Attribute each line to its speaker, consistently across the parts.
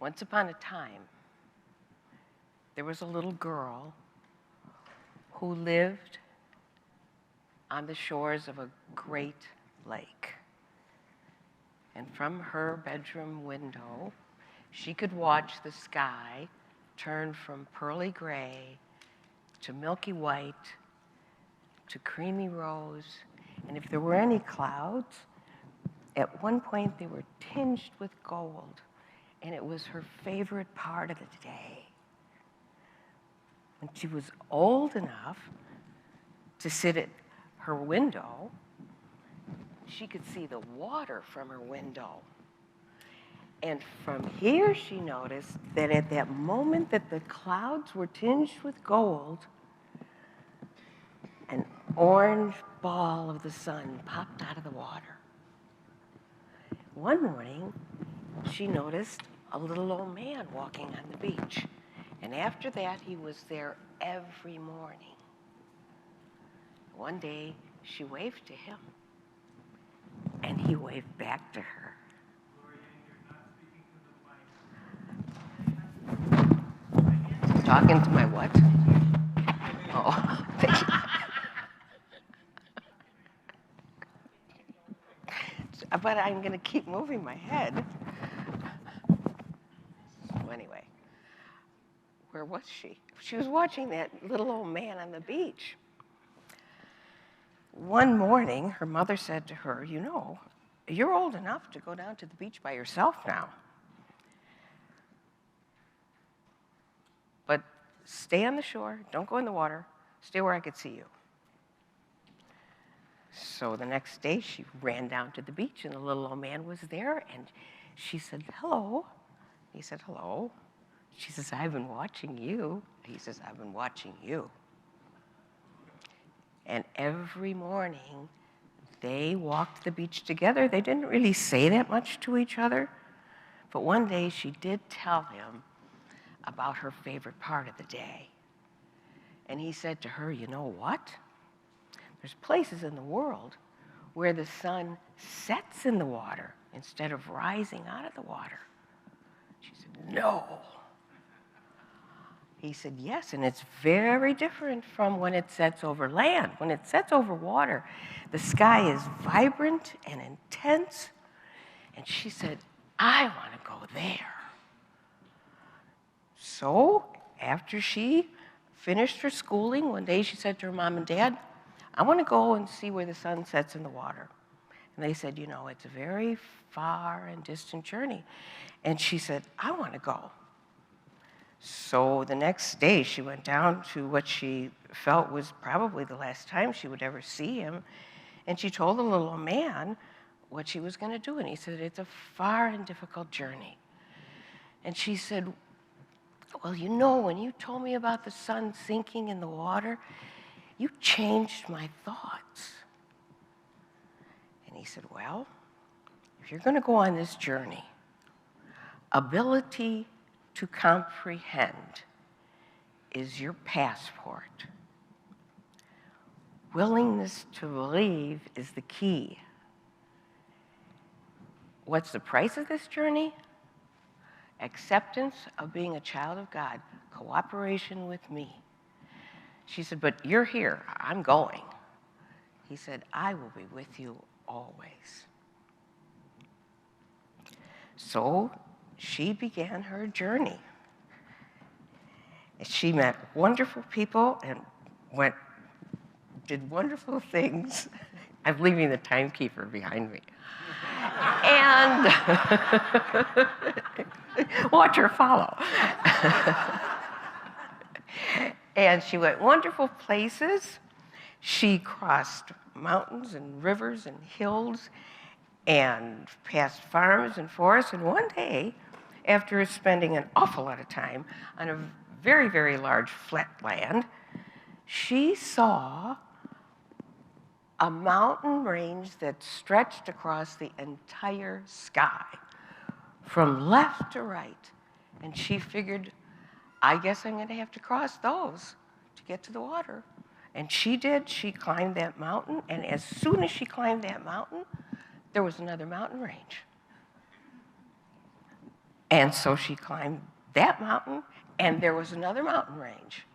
Speaker 1: Once upon a time, there was a little girl who lived on the shores of a great lake. And from her bedroom window, she could watch the sky turn from pearly gray to milky white to creamy rose. And if there were any clouds, at one point they were tinged with gold. And it was her favorite part of the day. When she was old enough to sit at her window, she could see the water from her window. And from here, she noticed that at that moment that the clouds were tinged with gold, an orange ball of the sun popped out of the water. One morning, she noticed a little old man walking on the beach. And after that, he was there every morning. One day, she waved to him, and he waved back to her. Talking to my what? Oh, thank you. But I'm going to keep moving my head. So anyway, where was she? She was watching that little old man on the beach. One morning, her mother said to her, you know, you're old enough to go down to the beach by yourself now. But stay on the shore, don't go in the water, stay where I could see you. So the next day, she ran down to the beach, and the little old man was there, and she said, hello. He said, hello. She says, I've been watching you. He says, I've been watching you. And every morning, they walked the beach together. They didn't really say that much to each other, but one day she did tell him about her favorite part of the day. And he said to her, you know what? There's places in the world where the sun sets in the water instead of rising out of the water. She said, no. He said, yes, and it's very different from when it sets over land. When it sets over water, the sky is vibrant and intense. And she said, I want to go there. So after she finished her schooling, one day she said to her mom and dad, I want to go and see where the sun sets in the water. And they said, you know, it's a very far and distant journey. And she said, I want to go. So the next day, she went down to what she felt was probably the last time she would ever see him. And she told the little old man what she was going to do. And he said, it's a far and difficult journey. And she said, well, you know, when you told me about the sun sinking in the water, you changed my thoughts. And he said, well, if you're going to go on this journey, ability to comprehend is your passport. Willingness to believe is the key. What's the price of this journey? Acceptance of being a child of God, cooperation with me. She said, but you're here, I'm going. He said, I will be with you always. So she began her journey. She met wonderful people and did wonderful things. I'm leaving the timekeeper behind me. And watch her follow. And she went wonderful places. She crossed mountains and rivers and hills and past farms and forests. And one day, after spending an awful lot of time on a very, very large flat land, she saw a mountain range that stretched across the entire sky from left to right. And she figured, I guess I'm going to have to cross those to get to the water. And she did. She climbed that mountain. And as soon as she climbed that mountain, there was another mountain range. And so she climbed that mountain, and there was another mountain range.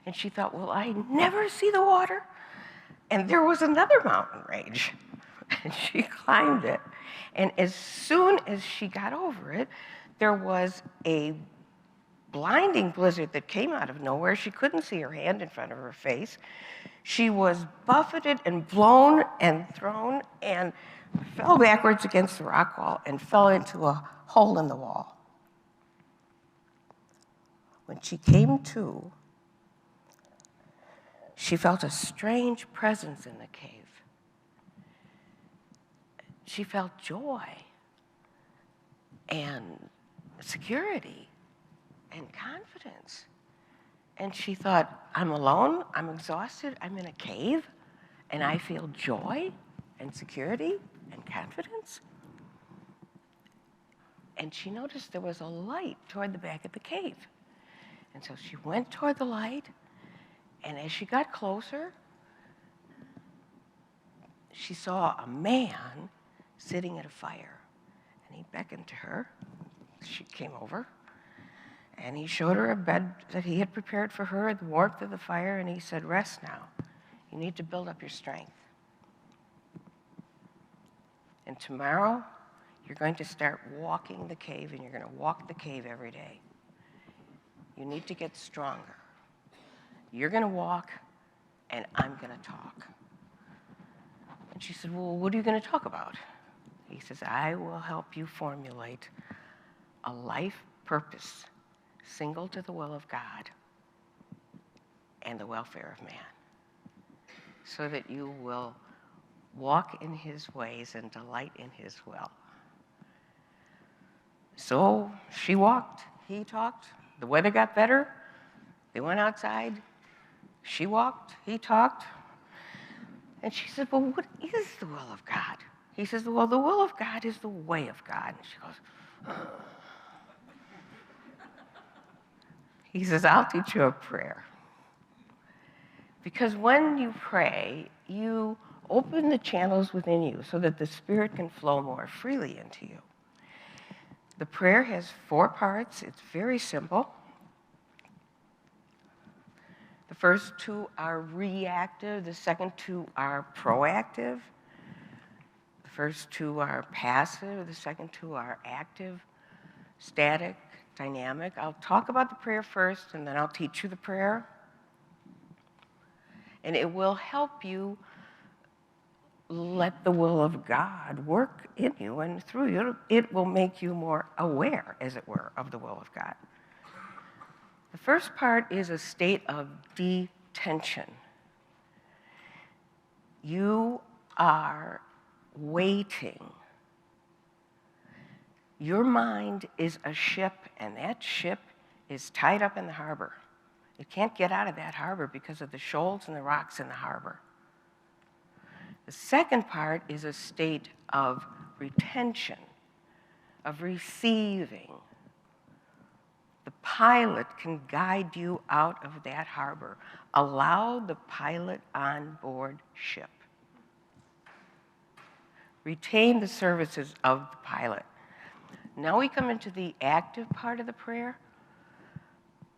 Speaker 1: And she thought, well, I never see the water. And there was another mountain range. And she climbed it. And as soon as she got over it, there was a blinding blizzard that came out of nowhere. She couldn't see her hand in front of her face. She was buffeted and blown and thrown and fell backwards against the rock wall and fell into a hole in the wall. When she came to, she felt a strange presence in the cave. She felt joy and security and confidence. And she thought, I'm alone, I'm exhausted, I'm in a cave, and I feel joy and security and confidence. And she noticed there was a light toward the back of the cave. And so she went toward the light, and as she got closer, she saw a man sitting at a fire. And he beckoned to her. She came over, and he showed her a bed that he had prepared for her at the warmth of the fire, and he said, rest now. You need to build up your strength. And tomorrow, you're going to start walking the cave, and you're going to walk the cave every day. You need to get stronger. You're going to walk, and I'm going to talk. And she said, well, what are you going to talk about? He says, I will help you formulate a life purpose single to the will of God and the welfare of man, so that you will walk in his ways and delight in his will. So she walked, he talked, the weather got better, they went outside, she walked, he talked, and she said, well, what is the will of God? He says, well, the will of God is the way of God. And she goes, ugh. He says, I'll teach you a prayer. Because when you pray, you open the channels within you so that the Spirit can flow more freely into you. The prayer has 4 parts. It's very simple. The first 2 are reactive. The second 2 are proactive. The first 2 are passive. The second 2 are active, static, dynamic. I'll talk about the prayer first, and then I'll teach you the prayer. And it will help you let the will of God work in you and through you. It will make you more aware, as it were, of the will of God. The first part is a state of detention. You are waiting. Your mind is a ship, and that ship is tied up in the harbor. It can't get out of that harbor because of the shoals and the rocks in the harbor. The second part is a state of retention, of receiving. The pilot can guide you out of that harbor. Allow the pilot on board ship. Retain the services of the pilot. Now we come into the active part of the prayer.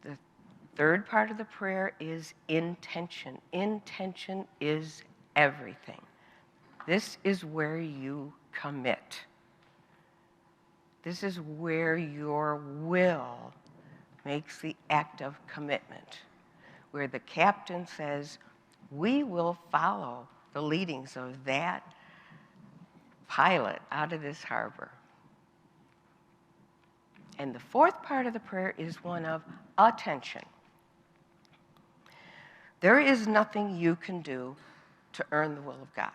Speaker 1: The third part of the prayer is intention. Intention is everything. This is where you commit. This is where your will makes the act of commitment, where the captain says, we will follow the leadings of that pilot out of this harbor. And the fourth part of the prayer is one of attention. There is nothing you can do to earn the will of God.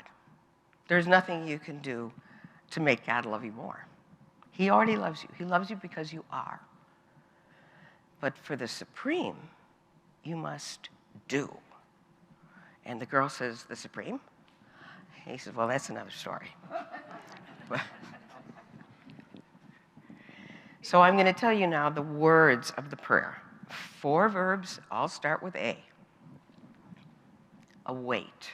Speaker 1: There's nothing you can do to make God love you more. He already loves you. He loves you because you are. But for the supreme, you must do. And the girl says, the supreme? He says, well, that's another story. So I'm going to tell you now the words of the prayer. 4 verbs, all start with A. Await.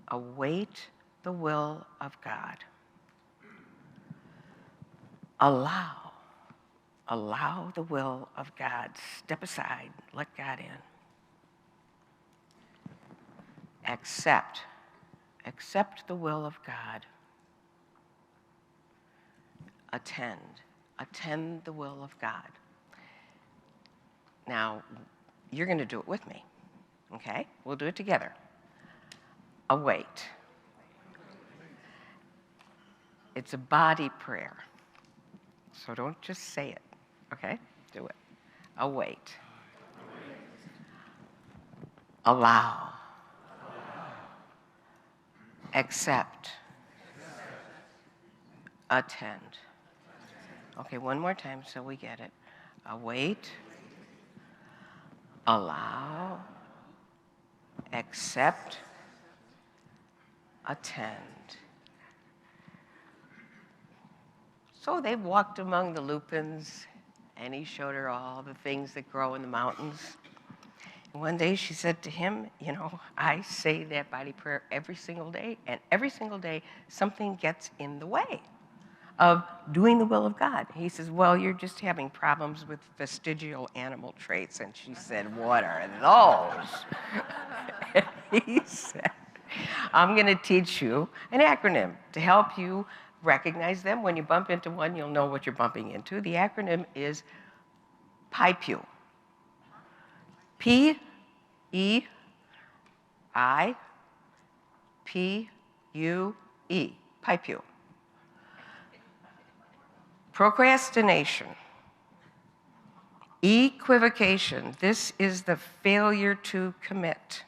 Speaker 1: Await the will of God. Allow. Allow the will of God. Step aside. Let God in. Accept. Accept the will of God. Attend. Attend the will of God. Now, you're going to do it with me, okay? We'll do it together. Await. It's a body prayer, so don't just say it, okay? Do it. Await. Allow. Accept. Attend. Okay, one more time so we get it. Await. Allow. Accept. Attend. So they walked among the lupins, and he showed her all the things that grow in the mountains. And one day she said to him, you know, I say that body prayer every single day, and every single day something gets in the way of doing the will of God. He says, well, you're just having problems with vestigial animal traits. And she said, what are those? He said, I'm going to teach you an acronym to help you recognize them. When you bump into one, you'll know what you're bumping into. The acronym is PIPU. P-E-I-P-U-E. PIPU. Procrastination. Equivocation. This is the failure to commit.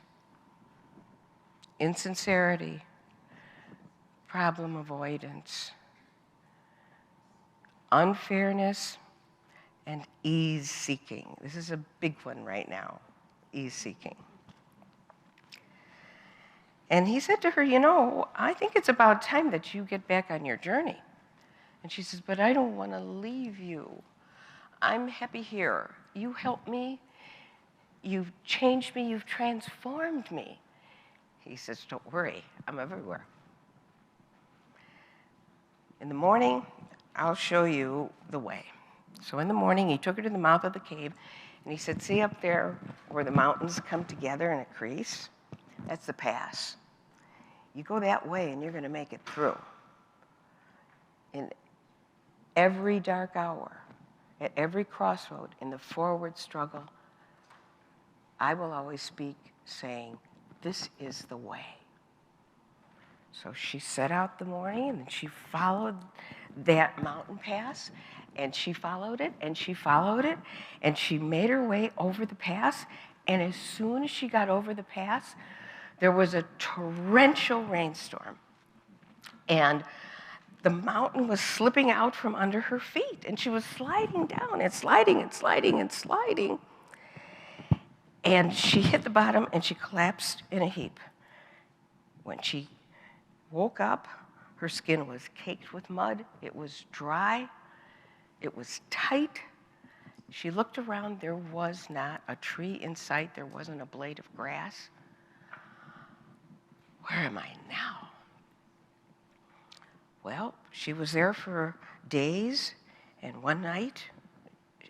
Speaker 1: Insincerity. Problem avoidance. Unfairness and ease seeking. This is a big one right now, ease seeking. And he said to her, you know, I think it's about time that you get back on your journey. And she says, but I don't want to leave you. I'm happy here. You helped me. You've changed me. You've transformed me. He says, don't worry. I'm everywhere. In the morning, I'll show you the way. So in the morning, he took her to the mouth of the cave, and he said, see up there where the mountains come together in a crease? That's the pass. You go that way, and you're going to make it through. In every dark hour, at every crossroad, in the forward struggle, I will always speak saying, this is the way. So she set out the morning, and she followed that mountain pass, and she followed it, and she followed it, and she made her way over the pass, and as soon as she got over the pass, there was a torrential rainstorm, and the mountain was slipping out from under her feet, and she was sliding down and sliding and sliding and sliding. And she hit the bottom, and she collapsed in a heap. When she woke up, her skin was caked with mud. It was dry. It was tight. She looked around. There was not a tree in sight. There wasn't a blade of grass. Where am I now? Well, she was there for days, and one night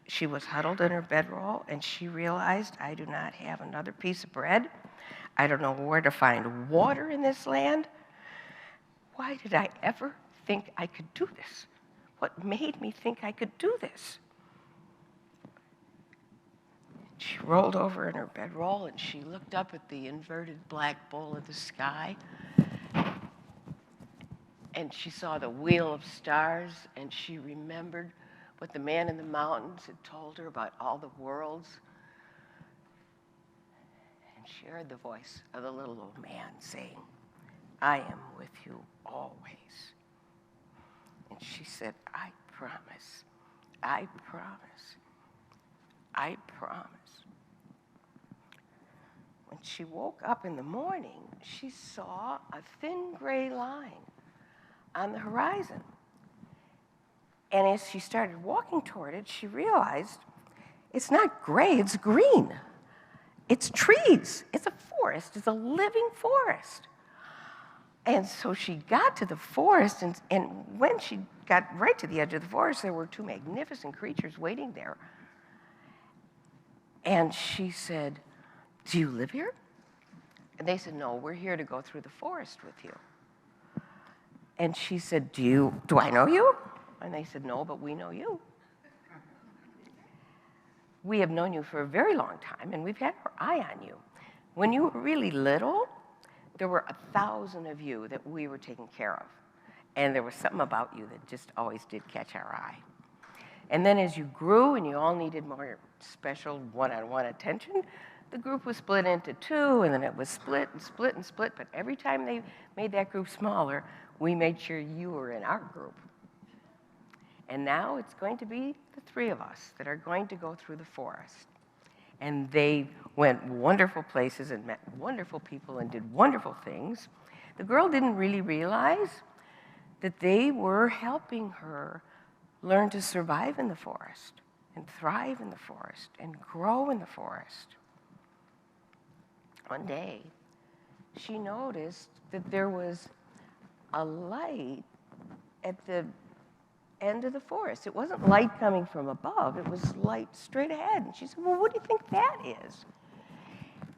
Speaker 1: she was huddled in her bedroll, and she realized, I do not have another piece of bread. I don't know where to find water in this land. Why did I ever think I could do this? What made me think I could do this? She rolled over in her bedroll, and she looked up at the inverted black bowl of the sky, and she saw the wheel of stars, and she remembered what the man in the mountains had told her about all the worlds. And she heard the voice of the little old man saying, I am with you always. And she said, I promise, I promise, I promise. When she woke up in the morning, she saw a thin gray line on the horizon. And as she started walking toward it, she realized it's not gray, it's green. It's trees, it's a forest, it's a living forest. And so she got to the forest, and when she got right to the edge of the forest, there were two magnificent creatures waiting there. And she said, "Do you live here?" And they said, "No, we're here to go through the forest with you." And she said, Do I know you?" And they said, "No, but we know you. We have known you for a very long time, and we've had our eye on you. When you were really little, there were 1,000 of you that we were taking care of. And there was something about you that just always did catch our eye. And then as you grew and you all needed more special one-on-one attention, the group was split into two, and then it was split and split and split. But every time they made that group smaller, we made sure you were in our group. And now it's going to be the three of us that are going to go through the forest." And they went wonderful places and met wonderful people and did wonderful things. The girl didn't really realize that they were helping her learn to survive in the forest and thrive in the forest and grow in the forest. One day, she noticed that there was a light at the end of the forest. It wasn't light coming from above, it was light straight ahead. And she said, "Well, what do you think that is?"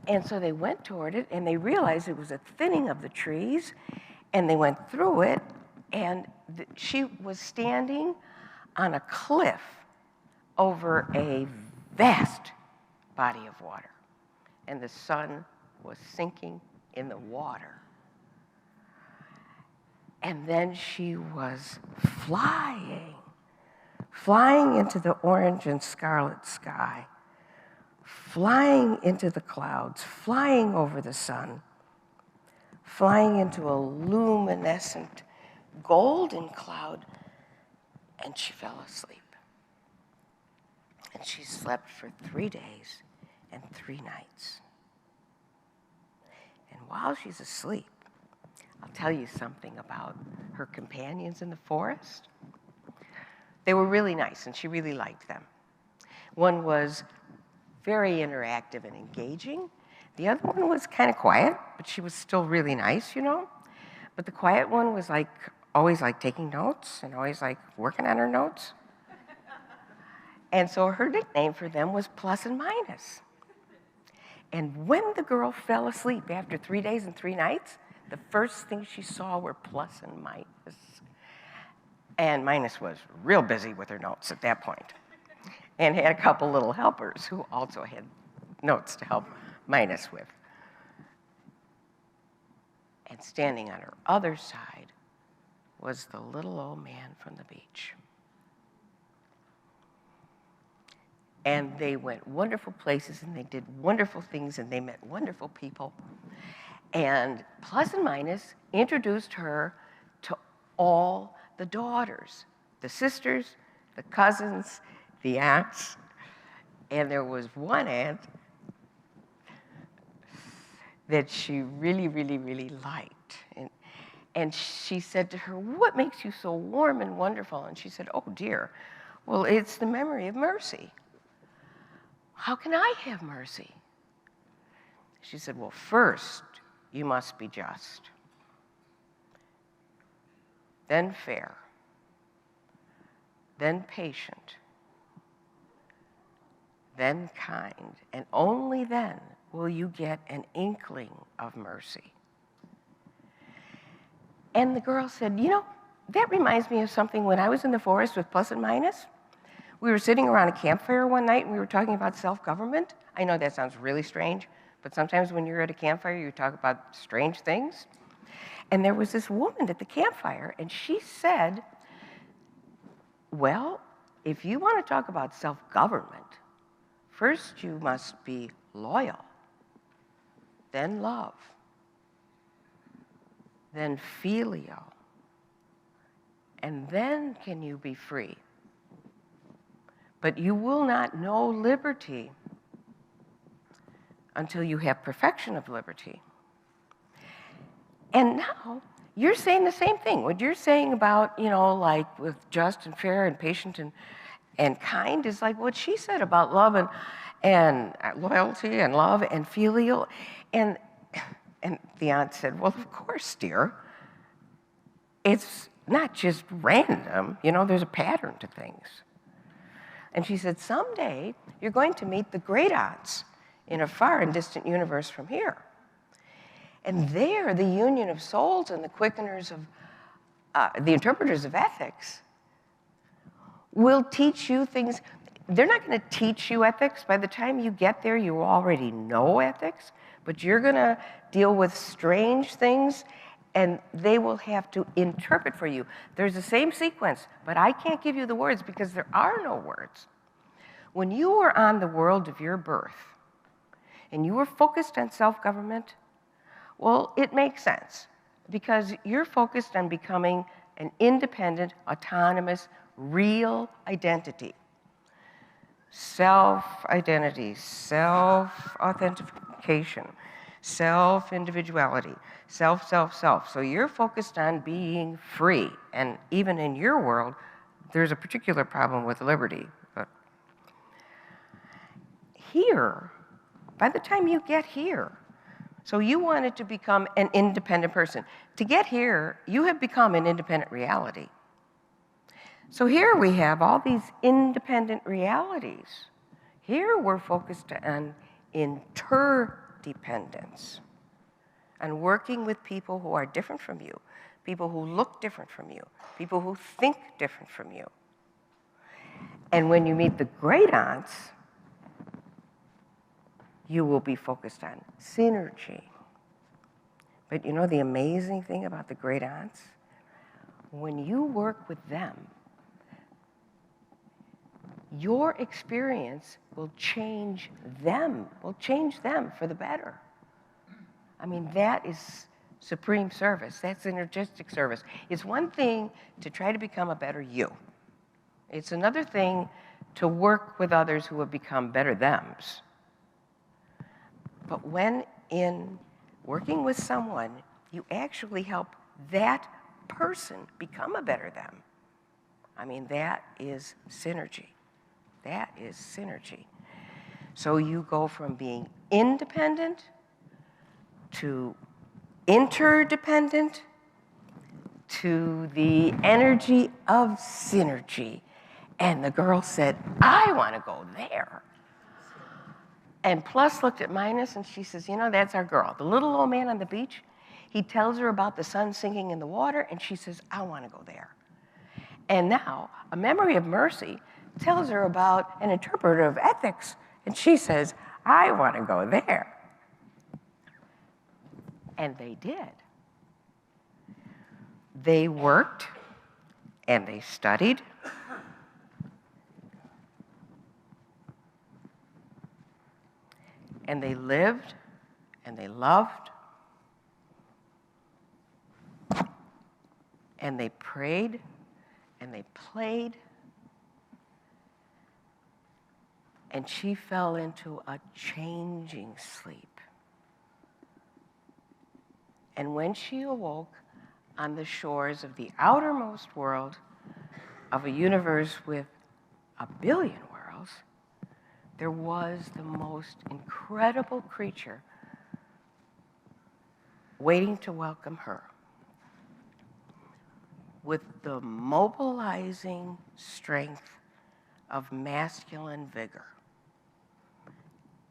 Speaker 1: And so they went toward it, and they realized it was a thinning of the trees, and they went through it, and she was standing on a cliff over a vast body of water, and the sun was sinking in the water. And then she was flying into the orange and scarlet sky, flying into the clouds, flying over the sun, flying into a luminescent golden cloud, and she fell asleep. And she slept for 3 days and 3 nights. And while she's asleep, I'll tell you something about her companions in the forest. They were really nice, and she really liked them. One was very interactive and engaging. The other one was kind of quiet, but she was still really nice, you know? But the quiet one was always taking notes and always working on her notes. And so her nickname for them was Plus and Minus. And when the girl fell asleep after 3 days and 3 nights, the first thing she saw were Plus and Minus. And Minus was real busy with her notes at that point, and had a couple little helpers who also had notes to help Minus with. And standing on her other side was the little old man from the beach. And they went wonderful places, and they did wonderful things, and they met wonderful people. And Plus and Minus introduced her to all the daughters, the sisters, the cousins, the aunts. And there was one aunt that she really, really, really liked. And she said to her, "What makes you so warm and wonderful?" And she said, "Oh, dear, well, it's the memory of mercy. How can I have mercy?" She said, "Well, first, you must be just, then fair, then patient, then kind, and only then will you get an inkling of mercy." And the girl said, "You know, that reminds me of something when I was in the forest with Plus and Minus. We were sitting around a campfire one night, and we were talking about self-government." I know that sounds really strange, but sometimes when you're at a campfire, you talk about strange things. And there was this woman at the campfire, and she said, "Well, if you want to talk about self-government, first you must be loyal, then love, then filial, and then can you be free. But you will not know liberty until you have perfection of liberty." And now you're saying the same thing. What you're saying about, with just and fair and patient and kind is like what she said about love and loyalty and love and filial. And the aunt said, "Well, of course, dear. it's not just random, there's a pattern to things. And she said, someday you're going to meet the great aunts in a far and distant universe from here. And there, the union of souls and the quickeners of, the interpreters of ethics will teach you things. They're not going to teach you ethics. By the time you get there, you already know ethics, but you're going to deal with strange things, and they will have to interpret for you. There's the same sequence, but I can't give you the words because there are no words. When you were on the world of your birth, and you were focused on self-government, well, it makes sense because you're focused on becoming an independent, autonomous, real identity. Self-identity, self-authentication, self-individuality, self. So you're focused on being free. And even in your world, there's a particular problem with liberty. But here, by the time you get here, so you wanted to become an independent person. To get here, you have become an independent reality. So here we have all these independent realities. Here we're focused on interdependence and working with people who are different from you, people who look different from you, people who think different from you. And when you meet the great aunts, you will be focused on synergy. But the amazing thing about the great aunts? When you work with them, your experience will change them for the better. I mean, that is supreme service. That's synergistic service. It's one thing to try to become a better you. It's another thing to work with others who have become better thems. But when in working with someone, you actually help that person become a better them. I mean, that is synergy. That is synergy. So you go from being independent to interdependent to the energy of synergy. And the girl said, I want to go there. And Plus looked at Minus and she says, that's our girl. The little old man on the beach, he tells her about the sun sinking in the water, and she says, I want to go there. And now, a memory of mercy tells her about an interpreter of ethics, and she says, I want to go there. And they did. They worked, and they studied, and they lived, and they loved, and they prayed, and they played, and she fell into a changing sleep. And when she awoke on the shores of the outermost world of a universe with 1 billion worlds, there was the most incredible creature waiting to welcome her with the mobilizing strength of masculine vigor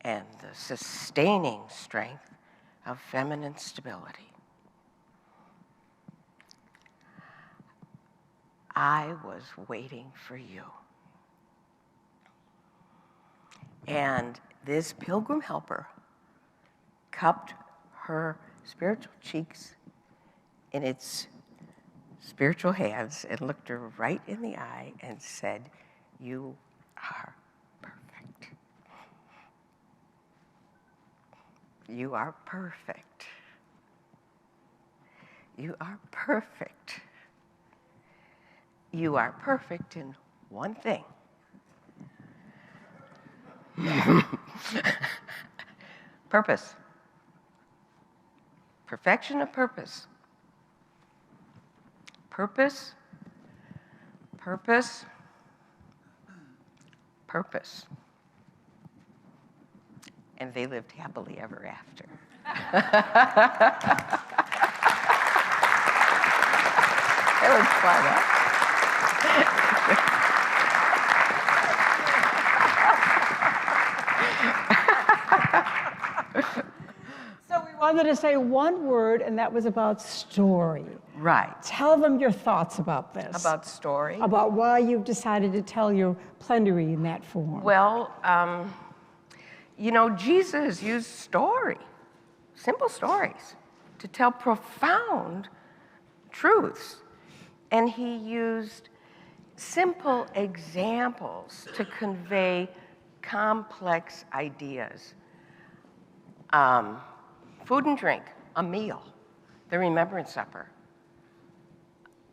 Speaker 1: and the sustaining strength of feminine stability. I was waiting for you. And this pilgrim helper cupped her spiritual cheeks in its spiritual hands and looked her right in the eye and said, you are perfect. You are perfect. You are perfect. You are perfect in one thing. Purpose. Perfection of purpose. Purpose, purpose, purpose. And they lived happily ever after. That was fun, huh?
Speaker 2: So we wanted to say one word, and that was about story.
Speaker 1: Right.
Speaker 2: Tell them your thoughts about this.
Speaker 1: About story?
Speaker 2: About why you've decided to tell your plenary in that form.
Speaker 1: Well, Jesus used story, simple stories, to tell profound truths. And he used simple examples to convey complex ideas. Food and drink, a meal, the remembrance supper,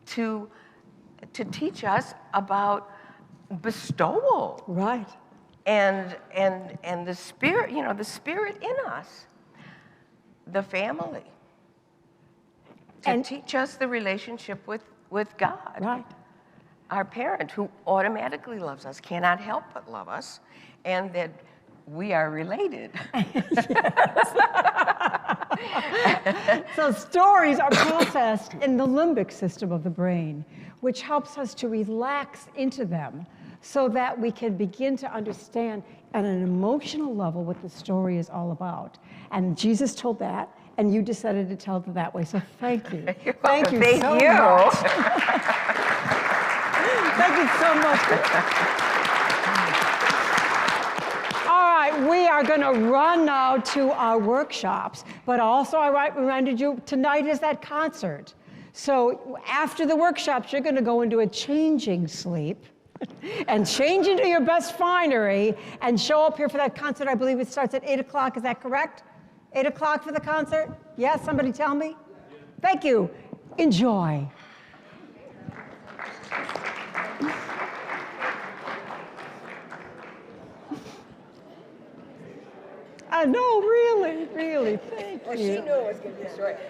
Speaker 1: to teach us about bestowal.
Speaker 2: Right.
Speaker 1: And the spirit, the spirit in us, the family, to teach us the relationship with God.
Speaker 2: Right.
Speaker 1: Our parent who automatically loves us, cannot help but love us, and that we are related.
Speaker 2: So stories are processed in the limbic system of the brain, which helps us to relax into them so that we can begin to understand at an emotional level what the story is all about. And Jesus told that, and you decided to tell it that way, so thank you. Thank you so much. Thank you so much. All right, we are going to run now to our workshops, but also I reminded you, tonight is that concert. So after the workshops, you're going to go into a changing sleep and change into your best finery and show up here for that concert. I believe it starts at 8 o'clock, is that correct? 8 o'clock for the concert? Yes, somebody tell me? Thank you. Enjoy. I know, really, thank you.
Speaker 1: Well, she knew it was going to be short.